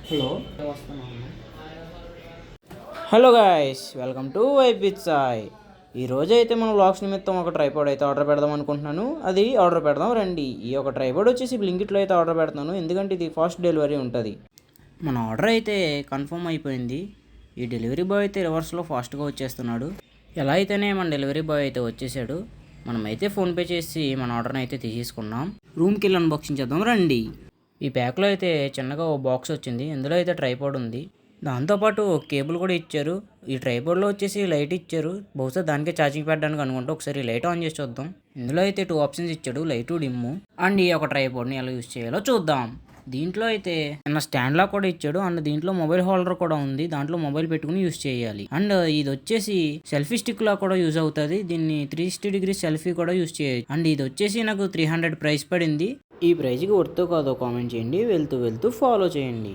Hello hello guys, welcome to vibe with Sai. ఈరోజు అయితే మనం వ్లాగ్స్ నిమిత్తం ఒక ట్రైపాడ్ అయితే ఆర్డర్ పెడదాం అనుకుంటున్నాను. అది ఆర్డర్ పెడదాం రండి. ఈ ఒక ట్రైపాడ్ వచ్చేసి బ్లింకిట్లో అయితే ఆర్డర్ పెడతాను, ఎందుకంటే ఇది ఫాస్ట్ డెలివరీ ఉంటుంది. మన ఆర్డర్ అయితే కన్ఫర్మ్ అయిపోయింది. ఈ డెలివరీ బాయ్ అయితే రివర్స్లో ఫాస్ట్గా వచ్చేస్తున్నాడు. ఎలా అయితేనే మన డెలివరీ బాయ్ అయితే వచ్చేసాడు. మనమైతే ఫోన్పే చేసి మన ఆర్డర్ని అయితే తీసేసుకున్నాం. రూమ్కి వెళ్ళి అన్బాక్సింగ్ చేద్దాం రండి. ఈ ప్యాక్లో అయితే చిన్నగా ఓ బాక్స్ వచ్చింది. ఇందులో అయితే ట్రైపాడ్ ఉంది, దాంతోపాటు కేబుల్ కూడా ఇచ్చారు. ఈ ట్రైపాడ్లో వచ్చేసి లైట్ ఇచ్చారు, బహుశా దానికే ఛార్జింగ్ పెట్టడానికి అనుకుంటా. ఒకసారి లైట్ ఆన్ చేసి చూద్దాం. ఇందులో అయితే 2 ఆప్షన్స్ ఇచ్చాడు, లైట్ డిమ్ము. అండ్ ఈ ఒక ట్రైపాడ్ని ఎలా యూజ్ చేయాలో చూద్దాం. దీంట్లో అయితే చిన్న స్టాండ్ లా కూడా ఇచ్చాడు. అండ్ దీంట్లో మొబైల్ హోల్డర్ కూడా ఉంది, దాంట్లో మొబైల్ పెట్టుకుని యూజ్ చేయాలి. అండ్ ఇది వచ్చేసి సెల్ఫీ స్టిక్ లా కూడా యూజ్ అవుతుంది. దీన్ని 360 డిగ్రీ సెల్ఫీ కూడా యూజ్ చేయొచ్చు. అండ్ ఇది వచ్చేసి నాకు 300 ప్రైస్ పడింది. ఈ ప్రైజ్కి వర్తో కాదో కామెంట్ చేయండి. వెళ్తూ ఫాలో చేయండి.